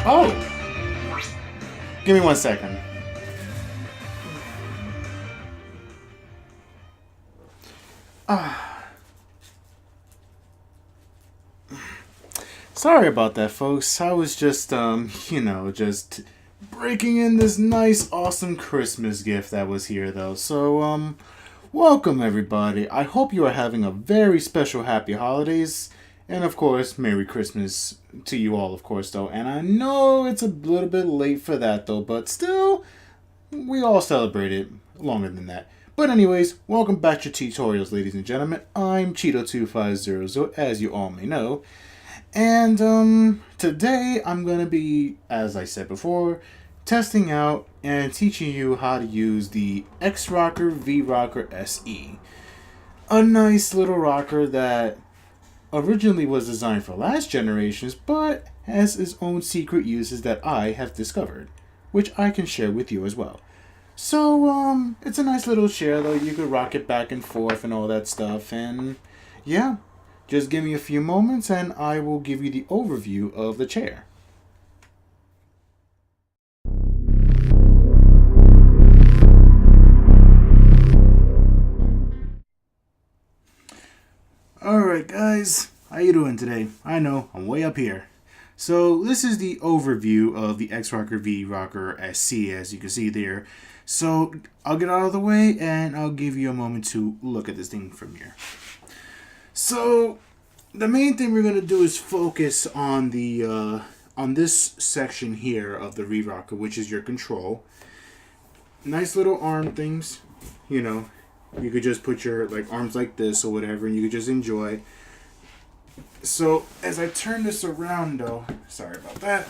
Oh! Give me 1 second. Sorry about that, folks. I was just, just breaking in this nice, awesome Christmas gift that was here, though. So, welcome, everybody. I hope you are having a very special happy holidays. And, of course, Merry Christmas to you all, of course, though. And I know it's a little bit late for that, though, but still, we all celebrate it longer than that. But anyways, welcome back to Chitorials, ladies and gentlemen. I'm Cheeto2500, as you all may know. And today I'm going to be, as I said before, testing out and teaching you how to use the X-Rocker V-Rocker SE. A nice little rocker that originally was designed for last generations, but has its own secret uses that I have discovered, which I can share with you as well. So, it's a nice little chair, though. You could rock it back and forth and all that stuff, and yeah. Just give me a few moments and I will give you the overview of the chair. Alright guys, how you doing today? I know, I'm way up here. So this is the overview of the X-Rocker V-Rocker SC, as you can see there. So I'll get out of the way and I'll give you a moment to look at this thing from here. So, the main thing we're going to do is focus on the on this section here of the V-Rocker, which is your control. Nice little arm things, you know. You could just put your arms like this or whatever, and you could just enjoy. So, as I turn this around, though, sorry about that.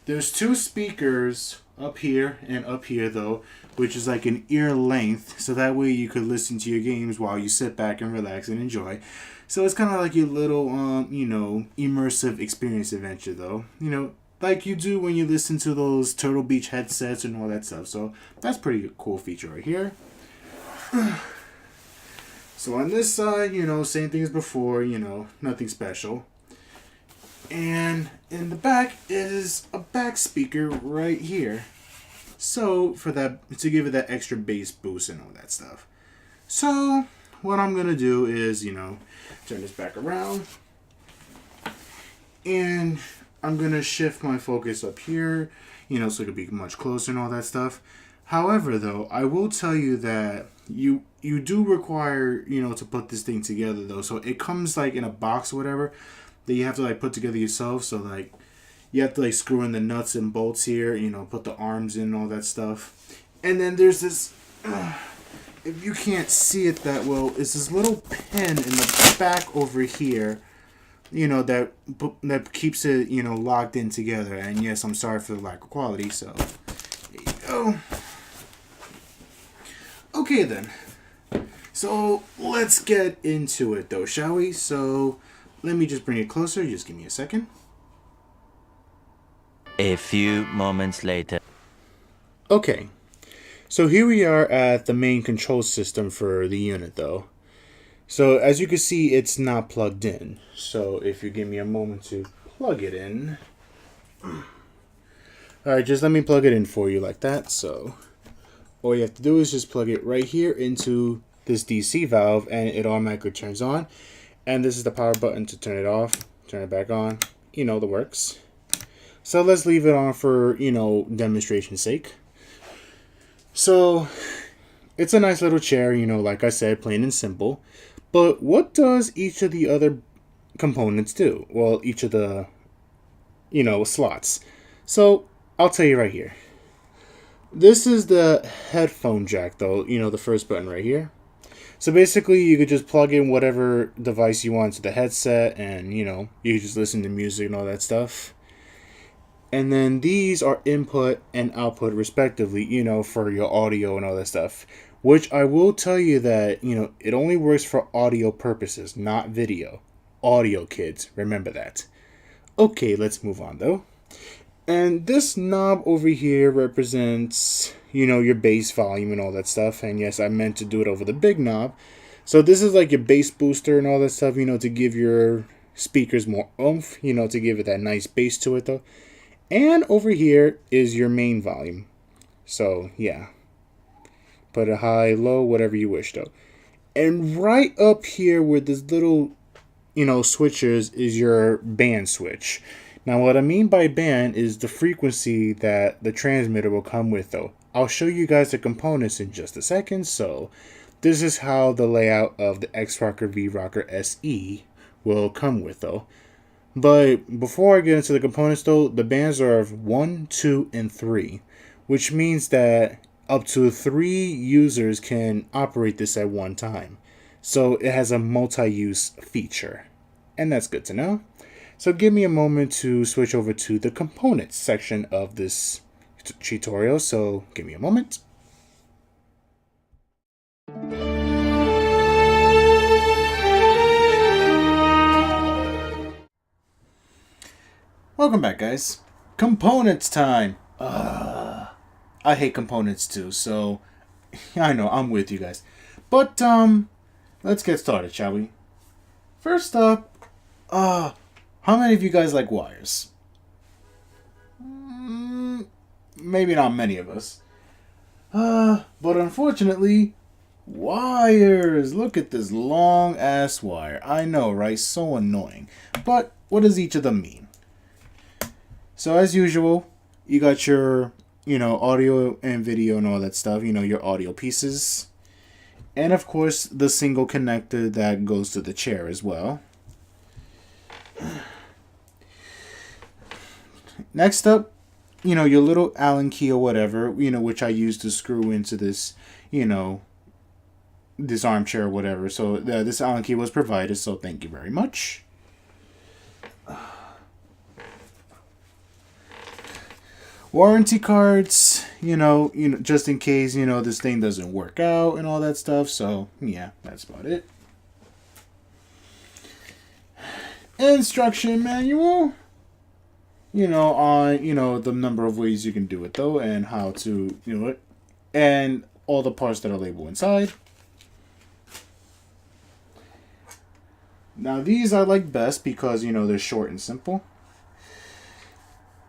There's two speakers up here and up here, though, which is like an ear length, so that way you could listen to your games while you sit back and relax and enjoy. So it's kind of like your little, immersive experience adventure, though. You know, like you do when you listen to those Turtle Beach headsets and all that stuff. So that's pretty cool feature right here. So on this side, same thing as before, nothing special. And in the back is a back speaker right here. So for that, to give it that extra bass boost and all that stuff. So what I'm gonna do is, turn this back around, and I'm gonna shift my focus up here, so it'll be much closer and all that stuff. However, though, I will tell you that you do require, to put this thing together, though. So it comes in a box or whatever that you have to put together yourself. So you have to screw in the nuts and bolts here, put the arms in and all that stuff. And then there's this, if you can't see it that well, it's this little pin in the back over here, that keeps it, locked in together. And yes, I'm sorry for the lack of quality, so there you go. Okay then, so let's get into it though, shall we? So let me just bring it closer, just give me a second. A few moments later. Okay, so here we are at the main control system for the unit though. So as you can see, it's not plugged in. So if you give me a moment to plug it in. Alright, just let me plug it in for you like that. So all you have to do is just plug it right here into this DC valve and it automatically turns on. And this is the power button to turn it off, turn it back on, the works. So let's leave it on for, demonstration's sake. So it's a nice little chair, like I said, plain and simple. But what does each of the other components do? Well, each of the, slots. So I'll tell you right here. This is the headphone jack, though, the first button right here. So basically, you could just plug in whatever device you want to the headset and, you could just listen to music and all that stuff. And then these are input and output respectively, for your audio and all that stuff. Which I will tell you that, it only works for audio purposes, not video. Audio, kids. Remember that. Okay, let's move on, though. And this knob over here represents, your bass volume and all that stuff. And yes, I meant to do it over the big knob. So this is like your bass booster and all that stuff, to give your speakers more oomph, to give it that nice bass to it though. And over here is your main volume. So yeah, put it high, low, whatever you wish though. And right up here where this little, switches is your band switch. Now what I mean by band is the frequency that the transmitter will come with though. I'll show you guys the components in just a second. So this is how the layout of the X-Rocker V-Rocker SE will come with though. But before I get into the components though, the bands are of 1, 2, and 3, which means that up to 3 users can operate this at one time. So it has a multi-use feature, and that's good to know. So give me a moment to switch over to the components section of this tutorial. So give me a moment. Welcome back, guys. Components time. I hate components too, so I know I'm with you guys. But let's get started, shall we? First up, how many of you guys like wires? Maybe not many of us. But unfortunately, wires. Look at this long ass wire. I know, right? So annoying. But what does each of them mean? So as usual, you got your, audio and video and all that stuff, your audio pieces. And of course, the single connector that goes to the chair as well. Next up, your little Allen key or whatever, which I use to screw into this, this armchair or whatever. So this Allen key was provided, so thank you very much. Warranty cards, just in case, this thing doesn't work out and all that stuff. So, yeah, that's about it. Instruction manual, on, the number of ways you can do it, though, and how to do it, and all the parts that are labeled inside. Now, these I like best because, they're short and simple.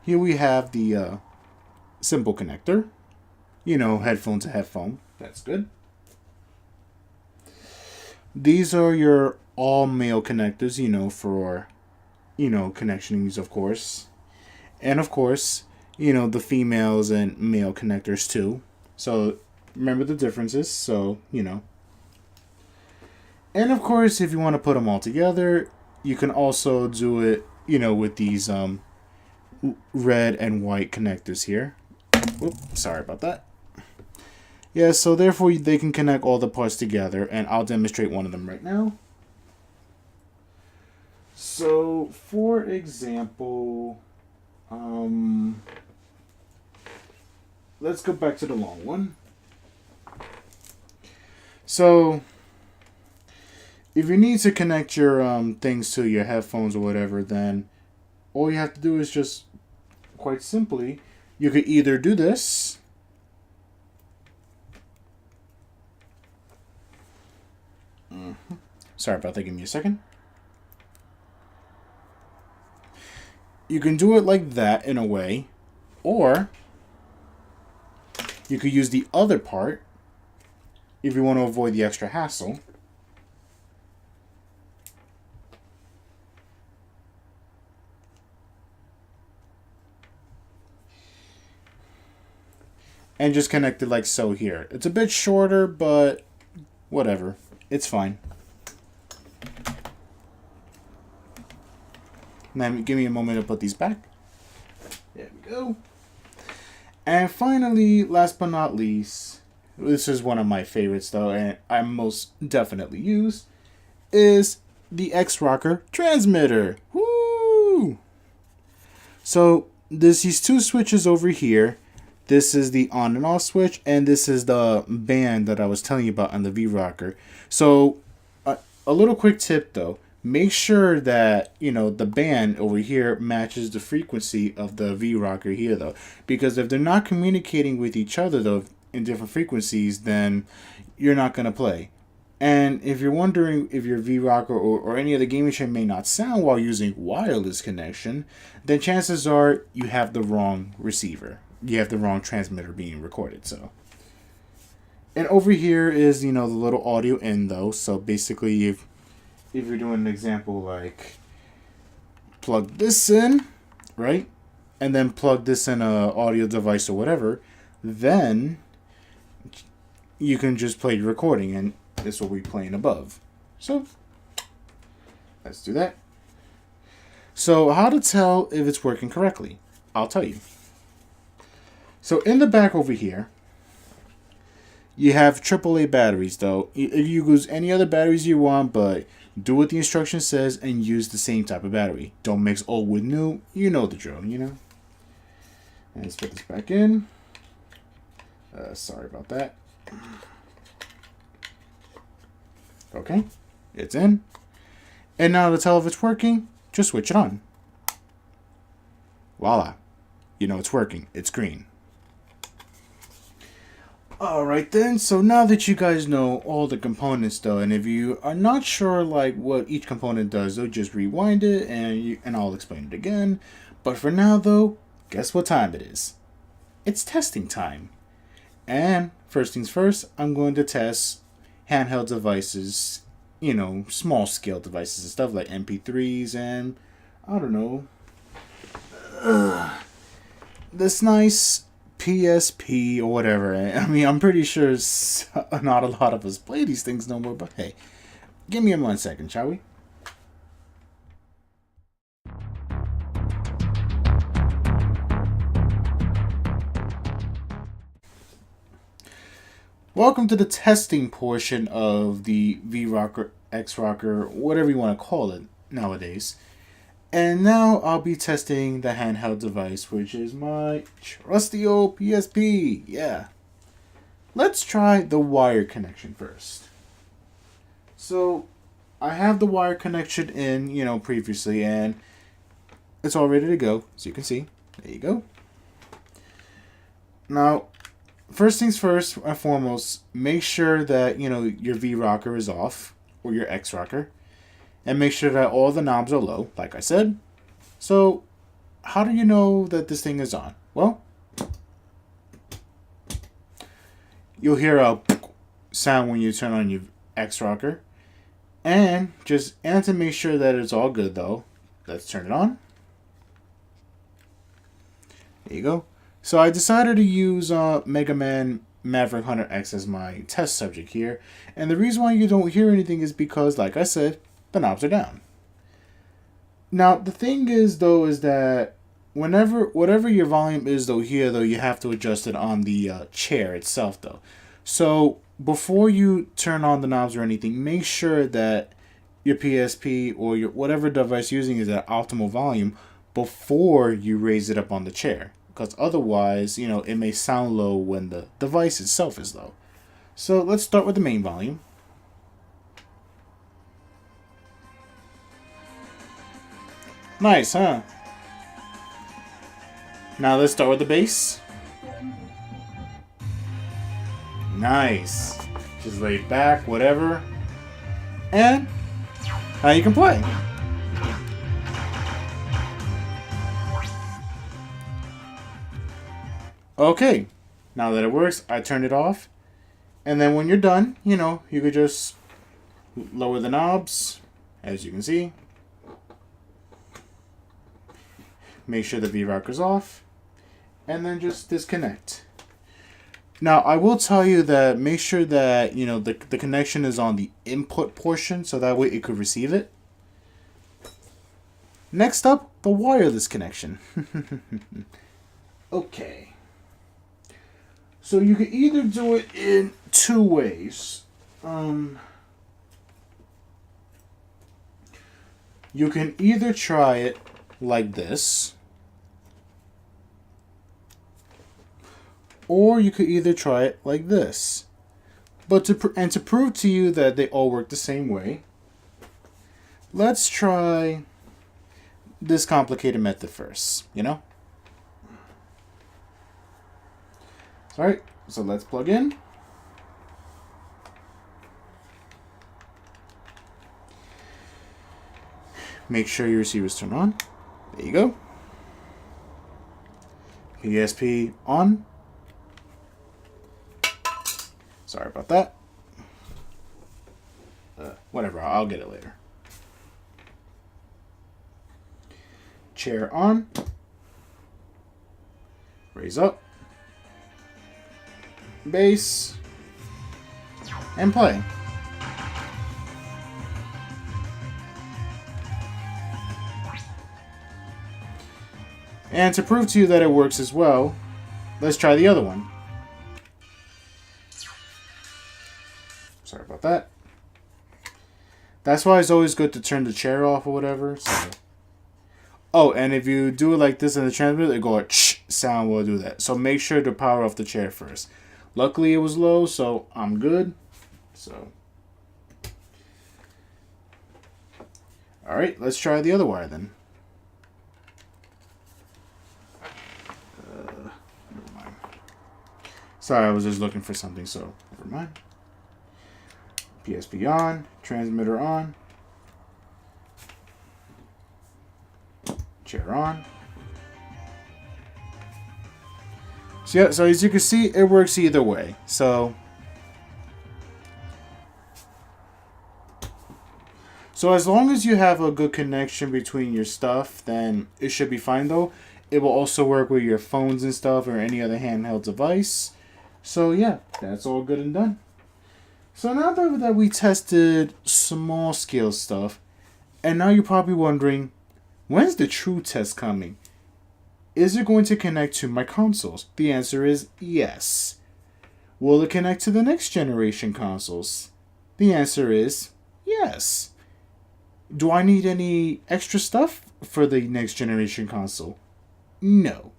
Here we have the simple connector, headphone to headphone. That's good. These are your all male connectors, for, connections, of course. And of course, the females and male connectors too. So remember the differences. So, And of course, if you want to put them all together, you can also do it, with these red and white connectors here. Oops, sorry about that. Yeah, so therefore they can connect all the parts together, and I'll demonstrate one of them right now. So, for example, let's go back to the long one. So, if you need to connect your things to your headphones or whatever, then all you have to do is just, quite simply, you could either do this, Sorry about that, give me a second. You can do it like that in a way, or you could use the other part if you want to avoid the extra hassle. And just connect it like so here. It's a bit shorter, but whatever. It's fine. Now give me a moment to put these back. There we go. And finally, last but not least, this is one of my favorites though, and I most definitely use, is the X-Rocker transmitter. Woo! So there's these two switches over here. This is the on and off switch, and this is the band that I was telling you about on the V-Rocker. So a little quick tip though, make sure that, the band over here matches the frequency of the V-Rocker here though. Because if they're not communicating with each other though in different frequencies, then you're not going to play. And if you're wondering if your VRocker or any other gaming chair may not sound while using wireless connection, then chances are you have the wrong receiver. You have the wrong transmitter being recorded. So, and over here is, you know, the little audio in though. So basically, if you're doing an example like plug this in, right, and then plug this in a audio device or whatever, then you can just play your recording and this will be playing above. So let's do that. So how to tell if it's working correctly? I'll tell you. So in the back over here, you have AAA batteries though. You use any other batteries you want, but do what the instruction says and use the same type of battery. Don't mix old with new. You know the drill, you know. And let's put this back in. Sorry about that. Okay, it's in. And now to tell if it's working, just switch it on. Voila. You know it's working. It's green. Alright then, so now that you guys know all the components though, and if you are not sure like what each component does, though, just rewind it and I'll explain it again. But for now though, guess what time it is? It's testing time. And first things first, I'm going to test handheld devices, you know, small scale devices and stuff like MP3s and, I don't know, this nice PSP or whatever. I mean, I'm pretty sure not a lot of us play these things no more, but hey, give me 1 second, shall we? Welcome to the testing portion of the VRocker, XRocker, whatever you want to call it nowadays. And now I'll be testing the handheld device, which is my trusty old PSP. Yeah. Let's try the wire connection first. So, I have the wire connection in, you know, previously, and it's all ready to go, as you can see. There you go. Now, first things first and foremost, make sure that, you know, your VRocker is off, or your XRocker, and make sure that all the knobs are low, like I said. So, how do you know that this thing is on? Well, you'll hear a sound when you turn on your XRocker, and to make sure that it's all good though, let's turn it on. There you go. So I decided to use Mega Man Maverick Hunter X as my test subject here. And the reason why you don't hear anything is because, like I said, the knobs are down. Now, the thing is, though, is that whatever your volume is, though, here, though, you have to adjust it on the chair itself, though. So before you turn on the knobs or anything, make sure that your PSP or your whatever device you're using is at optimal volume before you raise it up on the chair. Because otherwise, you know, it may sound low when the device itself is low. So let's start with the main volume. Nice, huh? Now let's start with the bass. Nice. Just lay back, whatever. And now you can play. Okay, now that it works, I turned it off. And then when you're done, you know, you could just lower the knobs, as you can see. Make sure the VRocker's off. And then just disconnect. Now, I will tell you that make sure that, you know, the connection is on the input portion, so that way it could receive it. Next up, the wireless connection. Okay. So you can either do it in two ways. You can either try it like this, or you could either try it like this. But to prove to you that they all work the same way, let's try this complicated method first, you know? Alright, so let's plug in. Make sure your receiver's turned on. There you go. PSP on. Sorry about that. Whatever, I'll get it later. Chair on. Raise up. Bass. And play. And to prove to you that it works as well, let's try the other one. Sorry about that. That's why it's always good to turn the chair off or whatever. So. Oh, and if you do it like this in the transmitter, it go a ch sound will do that. So make sure to power off the chair first. Luckily it was low, so I'm good. So. Alright, let's try the other wire then. Never mind. Sorry, I was just looking for something, so never mind. PSP on, transmitter on, chair on. So yeah, so as you can see, it works either way. So as long as you have a good connection between your stuff, then it should be fine though. It will also work with your phones and stuff or any other handheld device. So yeah, that's all good and done. So now that we tested small scale stuff, and now you're probably wondering, when's the true test coming? Is it going to connect to my consoles? The answer is yes. Will it connect to the next generation consoles? The answer is yes. Do I need any extra stuff for the next generation console? No.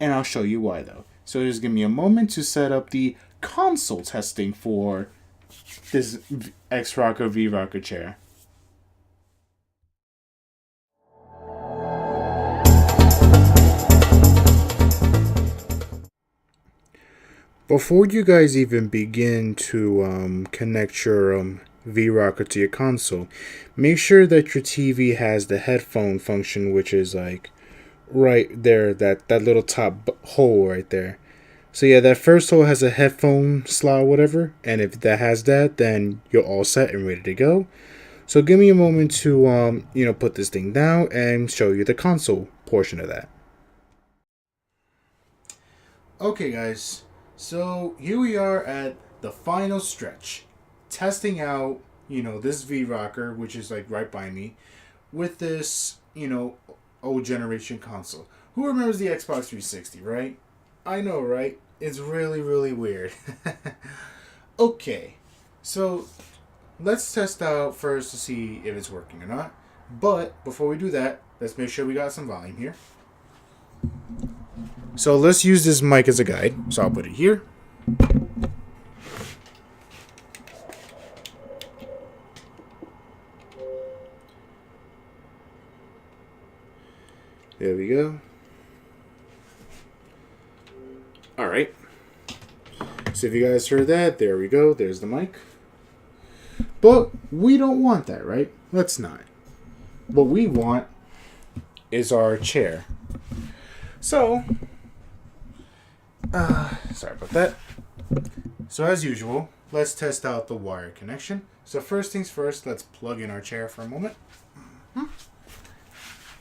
And I'll show you why though. So just give me a moment to set up the console testing for this X-Rocker V-Rocker chair. Before you guys even begin to connect your V-Rocker to your console, make sure that your TV has the headphone function, which is like right there, that little top hole right there. So yeah, that first hole has a headphone slot or whatever, and if that has that, then you're all set and ready to go. So give me a moment to put this thing down and show you the console portion of that. Okay guys, so here we are at the final stretch, testing out, this V-Rocker, which is like right by me, with this, old generation console. Who remembers the Xbox 360, right? I know, right? It's really, really weird. Okay, so let's test out first to see if it's working or not. But before we do that, let's make sure we got some volume here. So let's use this mic as a guide. So I'll put it here. There we go. Alright. So if you guys heard that, there we go. There's the mic. But we don't want that, right? Let's not. What we want is our chair. So, sorry about that. So as usual, let's test out the wire connection. So first things first, let's plug in our chair for a moment.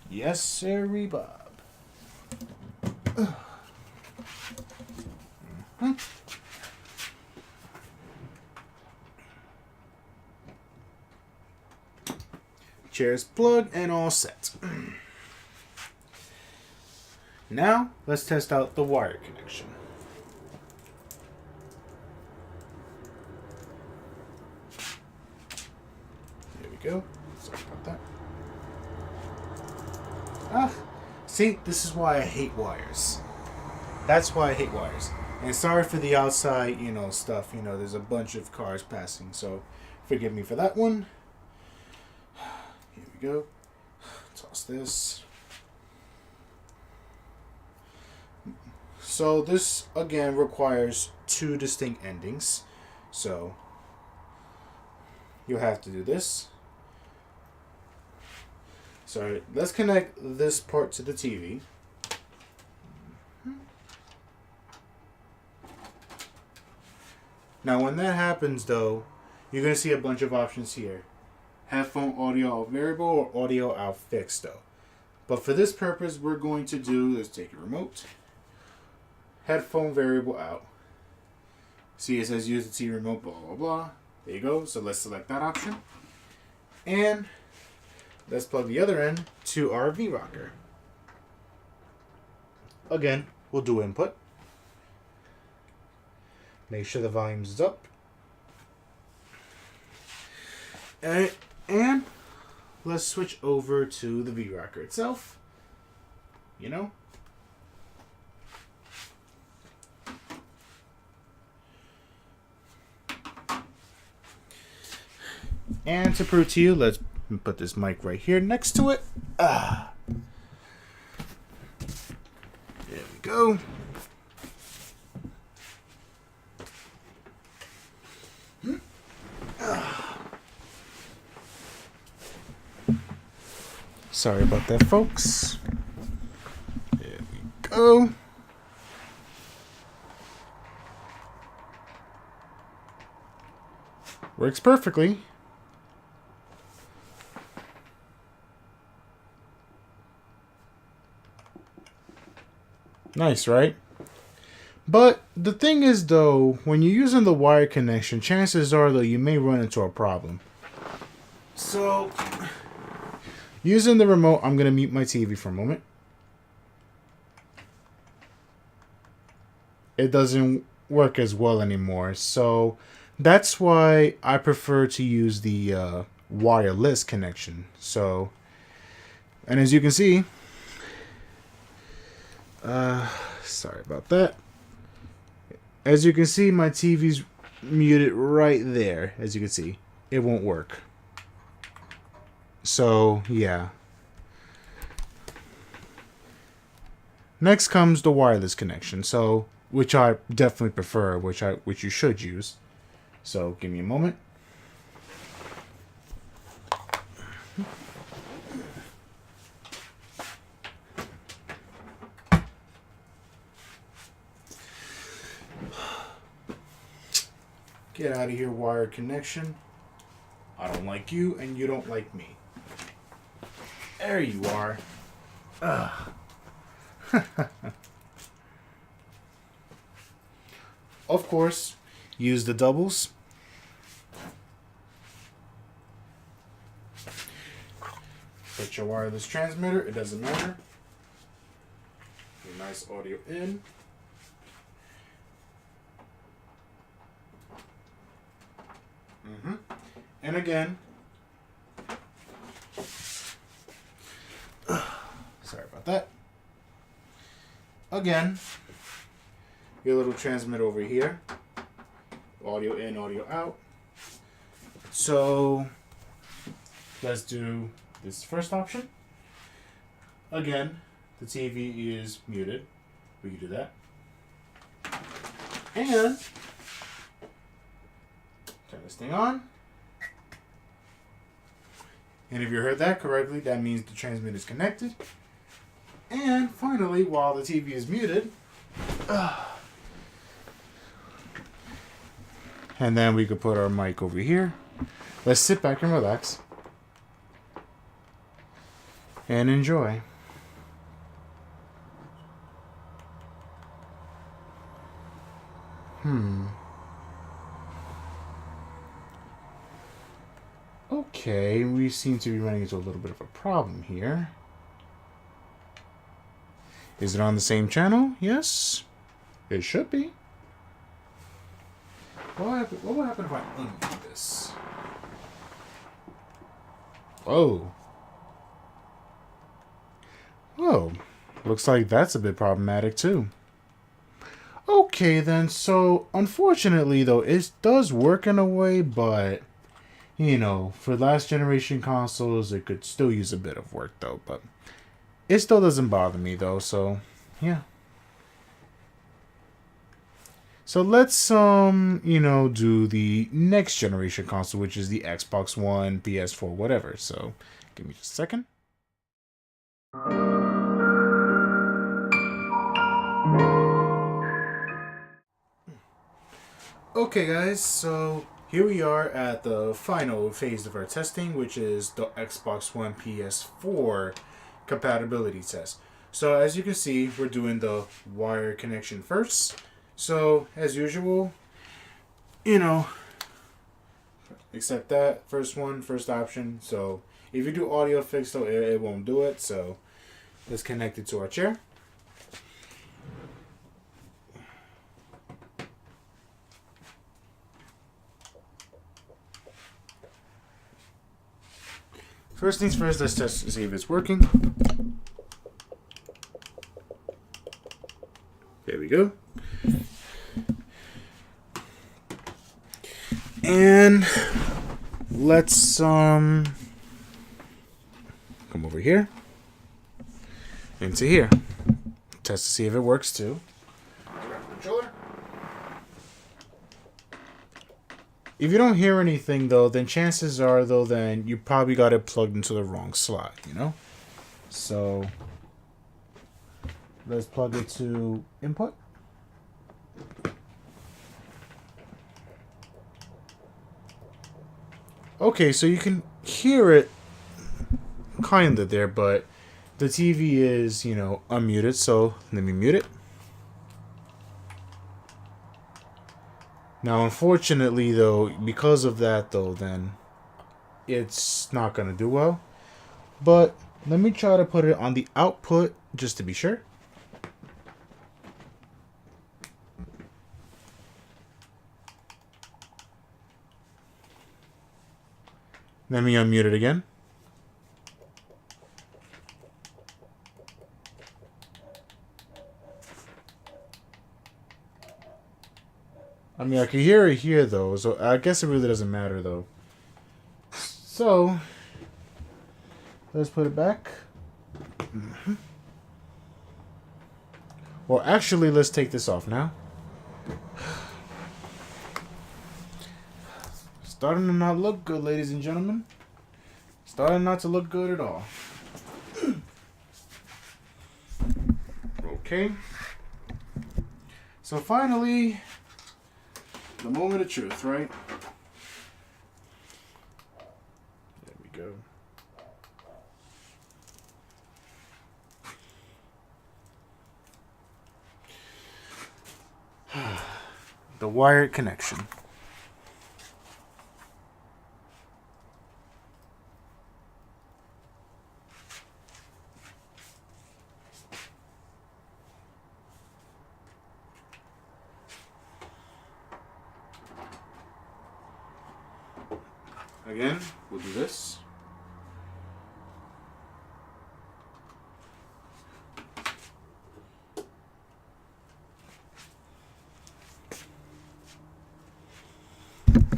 Yes, sirree, Bob. Chair's plugged and all set. Now, let's test out the wire connection. There we go. Sorry about that. See, this is why I hate wires. That's why I hate wires. And sorry for the outside, stuff. There's a bunch of cars passing, so forgive me for that one. Here we go. Toss this. So this, again, requires two distinct endings. So you'll have to do this. Sorry, let's connect this part to the TV. Now when that happens though, you're going to see a bunch of options here. Headphone audio out variable or audio out fixed though. But for this purpose, we're going to do, let's take a remote. Headphone variable out. See, it says use the TV remote, blah, blah, blah. There you go. So let's select that option. And let's plug the other end to our V-Rocker. Again, we'll do input. Make sure the volume is up. And let's switch over to the V-Rocker itself. You know? And to prove to you, let's put this mic right here next to it. There we go. Sorry about that, folks. There we go. Works perfectly. Nice, right? But the thing is, though, when you're using the wire connection, chances are, though, you may run into a problem. So, using the remote, I'm going to mute my TV for a moment. It doesn't work as well anymore. So, that's why I prefer to use the wireless connection. So, and as you can see, sorry about that. As you can see, my TV's muted right there. As you can see, it won't work. So, yeah. Next comes the wireless connection. So, which I definitely prefer, which you should use. So, give me a moment. Get out of here, wired connection. I don't like you, and you don't like me. There you are. Of course, use the doubles. Put your wireless transmitter, it doesn't matter. Your nice audio in. And again, sorry about that. Again, your little transmitter over here. Audio in, audio out. So, let's do this first option. Again, the TV is muted. We can do that. And turn this thing on. And if you heard that correctly, that means the transmitter is connected. And finally, while the TV is muted, and then we could put our mic over here. Let's sit back and relax and enjoy. Okay, we seem to be running into a little bit of a problem here. Is it on the same channel? Yes. It should be. What will happen if I undo this? Oh. Oh. Looks like that's a bit problematic too. Okay then, so unfortunately though, it does work in a way, but you know, for last generation consoles, it could still use a bit of work though, but it still doesn't bother me though, so yeah. So let's you know, do the next generation console, which is the Xbox One, PS4, whatever. So give me just a second. Okay guys, so here we are at the final phase of our testing, which is the Xbox One PS4 compatibility test. So as you can see, we're doing the wire connection first. So as usual, you know, except that first option. So if you do audio fix though, it won't do it. So let's connect it to our chair. First things first, let's test to see if it's working. There we go. And let's come over here into here. Test to see if it works too. Grab the controller. If you don't hear anything though, then chances are though then you probably got it plugged into the wrong slot, you know? So let's plug it to input. Okay, so you can hear it kinda there, but the TV is, you know, unmuted, so let me mute it. Now, unfortunately, though, because of that, though, then it's not going to do well. But let me try to put it on the output just to be sure. Let me unmute it again. I mean, I can hear it here, though, so I guess it really doesn't matter, though. So, let's put it back. Well, actually, let's take this off now. Starting to not look good, ladies and gentlemen. Starting not to look good at all. Okay. So finally, the moment of truth, right? There we go. The wired connection. Again, we'll do this.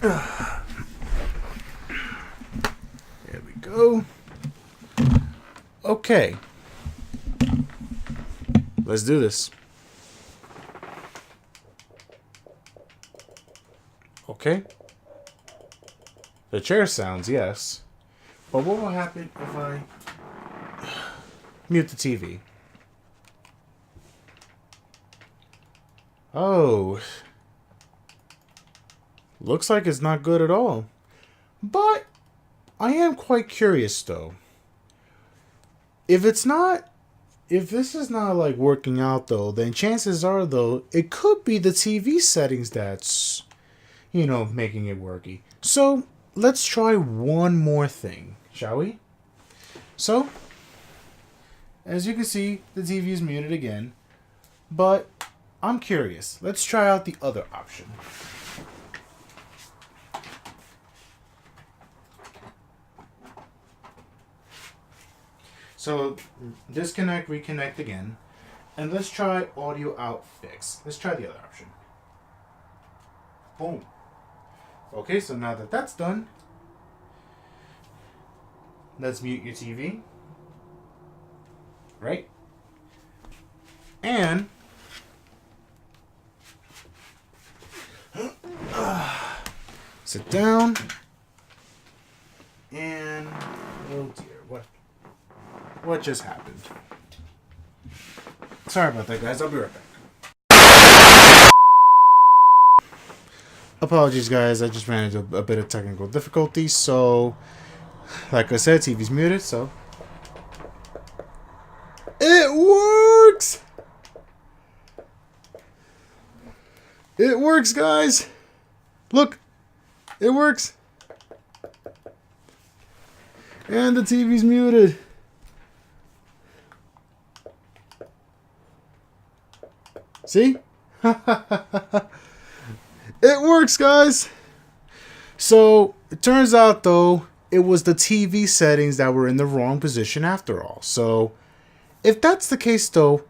There we go. Okay. Let's do this. Okay. The chair sounds, yes. But what will happen if I mute the TV? Oh. Looks like it's not good at all. But I am quite curious though. If this is not like working out though, then chances are though, it could be the TV settings that's, you know, making it worky. So let's try one more thing, shall we? So, as you can see, the TV is muted again, but I'm curious. Let's try out the other option. So, disconnect, reconnect again, and let's try audio out fix. Let's try the other option. Boom. Okay, so now that that's done, let's mute your TV. Right? And sit down. And oh dear, what? what just happened. Sorry about that, guys. I'll be right back. Apologies, guys. I just ran into a bit of technical difficulty. So, like I said, TV's muted, so... It works! It works, guys! Look! It works! And the TV's muted. See? It works, guys! So, it turns out, though, it was the TV settings that were in the wrong position after all. So, if that's the case, though,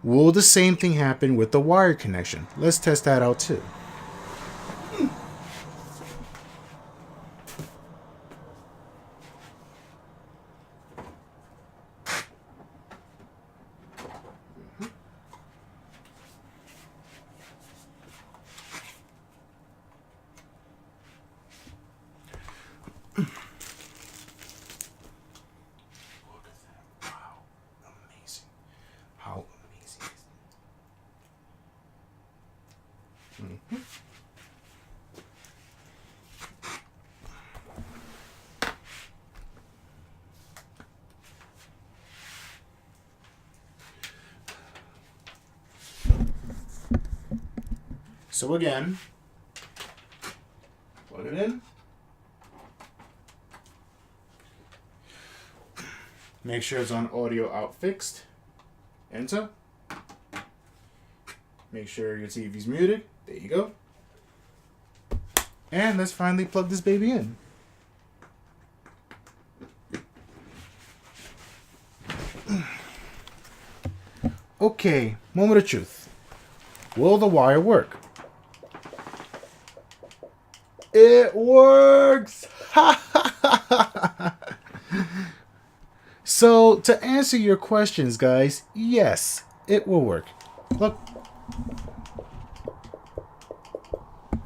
will the same thing happen with the wired connection? Let's test that out, too. How amazing is that? So again, plug it in. Make sure it's on audio out fixed. Enter. Make sure your TV's muted. There you go. And let's finally plug this baby in. Okay, moment of truth. Will the wire work? It works! So, to answer your questions, guys, yes, it will work. Look.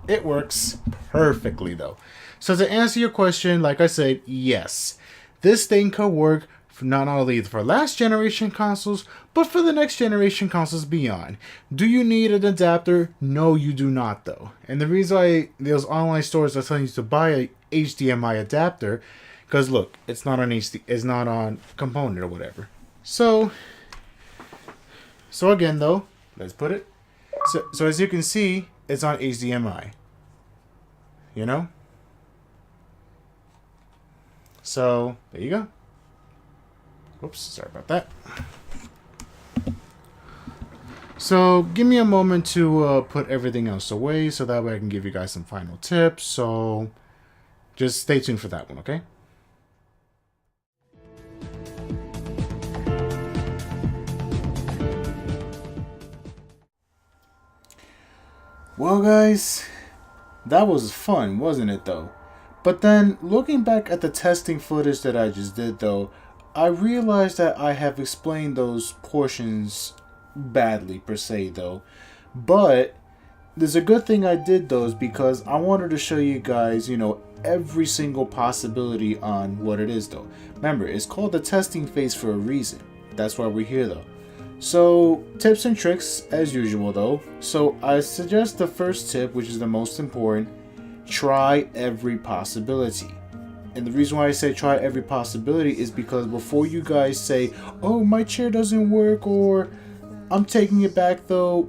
It works perfectly, though. So, to answer your question, like I said, yes. This thing could work for not only for last generation consoles, but for the next generation consoles beyond. Do you need an adapter? No, you do not, though. And the reason why those online stores are telling you to buy a HDMI adapter, because look, it's not on it's not on component or whatever. So again, though, let's put it. So as you can see, it's on HDMI. You know. So there you go. Oops, sorry about that. So give me a moment to put everything else away, so that way I can give you guys some final tips. So just stay tuned for that one, okay? Well, guys, that was fun, wasn't it, though? But then, looking back at the testing footage that I just did, though, I realized that I have explained those portions badly, per se, though. But there's a good thing I did those, because I wanted to show you guys, you know, every single possibility on what it is, though. Remember, it's called the testing phase for a reason. That's why we're here, though. So, tips and tricks as usual, though. So, I suggest the first tip, which is the most important: try every possibility. And the reason why I say try every possibility is because before you guys say, oh, my chair doesn't work, or I'm taking it back, though,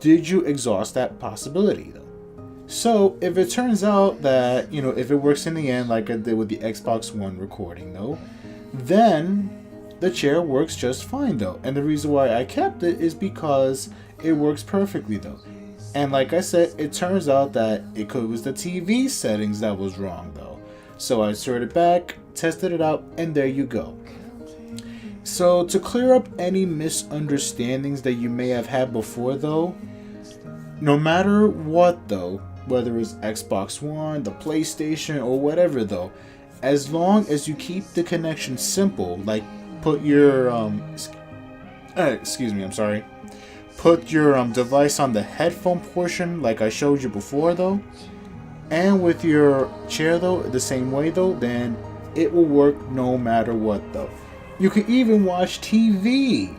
did you exhaust that possibility, though? So, if it turns out that, you know, if it works in the end, like I did with the Xbox One recording, though, then the chair works just fine, though. And the reason why I kept it is because it works perfectly, though. And like I said, it turns out that it was the TV settings that was wrong, though. So I inserted it back, tested it out, and there you go. So to clear up any misunderstandings that you may have had before, though, no matter what, though, whether it's Xbox One, the PlayStation, or whatever, though, as long as you keep the connection simple, like put your put your device on the headphone portion like I showed you before, though, and with your chair, though, the same way, though, then it will work no matter what, though. You can even watch TV,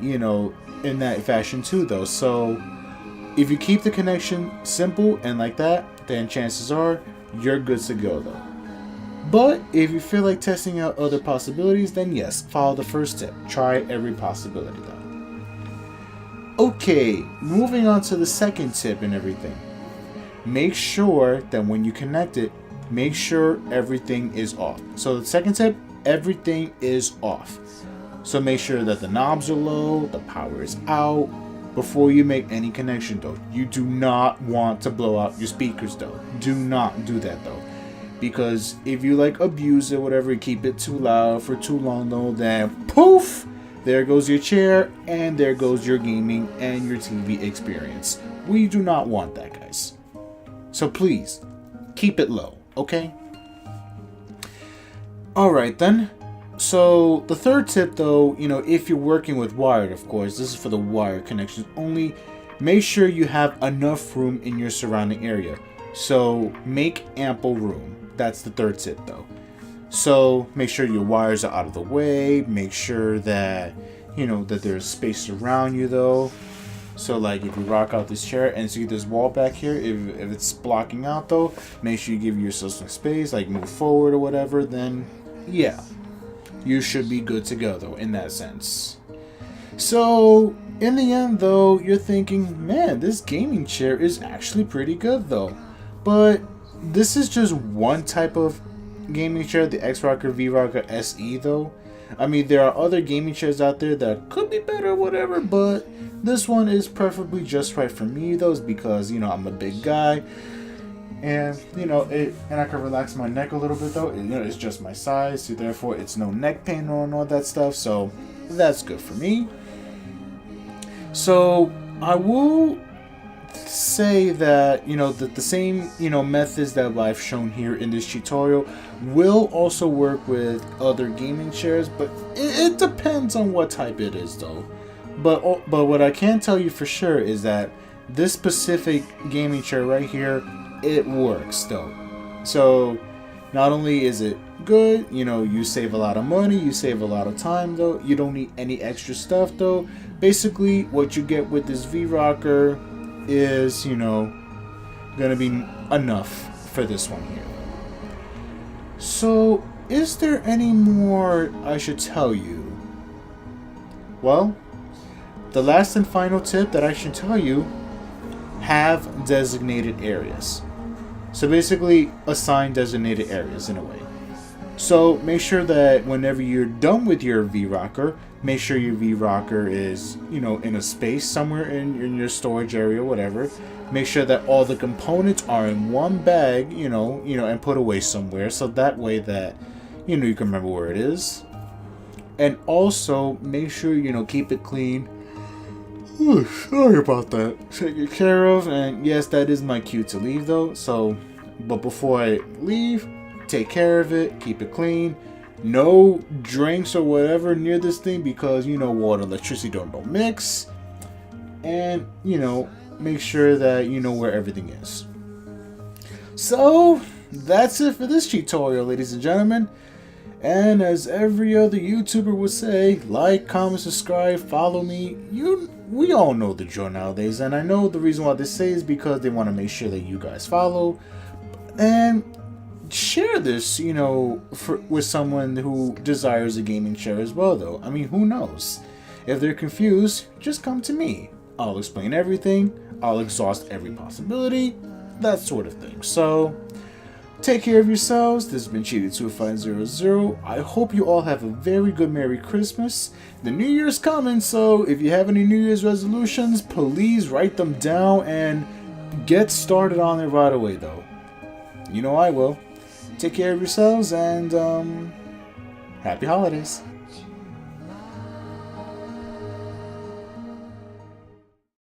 in that fashion too, though. So if you keep the connection simple and like that, then chances are you're good to go, though. But if you feel like testing out other possibilities, then yes, follow the first tip. Try every possibility, though. Okay, moving on to the second tip and everything. Make sure that when you connect it, make sure everything is off. So the second tip, everything is off. So make sure that the knobs are low, the power is out, before you make any connection, though. You do not want to blow out your speakers, though. Do not do that, though. Because if you abuse it, whatever, keep it too loud for too long, though, then poof, there goes your chair, and there goes your gaming and your TV experience. We do not want that, guys. So please, keep it low, okay? Alright then. So the third tip, though, if you're working with wired, of course, this is for the wired connections only, make sure you have enough room in your surrounding area. So make ample room. That's the third tip, though. So make sure your wires are out of the way. Make sure that, that there's space around you, though. So if you rock out this chair and see this wall back here, if it's blocking out, though, make sure you give yourself some space, move forward or whatever, then yeah, you should be good to go, though, in that sense. So in the end, though, you're thinking, man, this gaming chair is actually pretty good, though. But this is just one type of gaming chair, the X-Rocker V-Rocker SE, though. I mean, there are other gaming chairs out there that could be better or whatever, but this one is perfectly just right for me, though, because, I'm a big guy. And, and I can relax my neck a little bit, though. It's just my size, so therefore it's no neck pain and all that stuff, so that's good for me. So I will say that that the same methods that I've shown here in this tutorial will also work with other gaming chairs, but it depends on what type it is, though. But what I can tell you for sure is that this specific gaming chair right here, it works, though. So not only is it good, you save a lot of money, you save a lot of time, though. You don't need any extra stuff, though. Basically, what you get with this V-Rocker is, gonna be enough for this one here. So, is there any more I should tell you? Well, the last and final tip that I should tell you, have designated areas. So basically, assign designated areas in a way. So make sure that whenever you're done with your V-Rocker, make sure your V-Rocker is, in a space somewhere in your storage area, whatever. Make sure that all the components are in one bag, and put away somewhere, so that way that, you can remember where it is. And also, make sure, keep it clean. Oh, sorry about that. Take care of, and yes, that is my cue to leave, though. So, but before I leave, take care of it, keep it clean. No drinks or whatever near this thing because, water and electricity don't mix. And, make sure that you know where everything is. So, that's it for this tutorial, ladies and gentlemen. And as every other YouTuber would say, like, comment, subscribe, follow me. We all know the drill nowadays, and I know the reason why they say is because they want to make sure that you guys follow. And share this, with someone who desires a gaming chair as well, though. I mean, who knows? If they're confused, just come to me. I'll explain everything. I'll exhaust every possibility. That sort of thing. So, take care of yourselves. This has been Cheated2500. I hope you all have a very good Merry Christmas. The New Year's coming, so if you have any New Year's resolutions, please write them down and get started on it right away, though. I will. Take care of yourselves and happy holidays.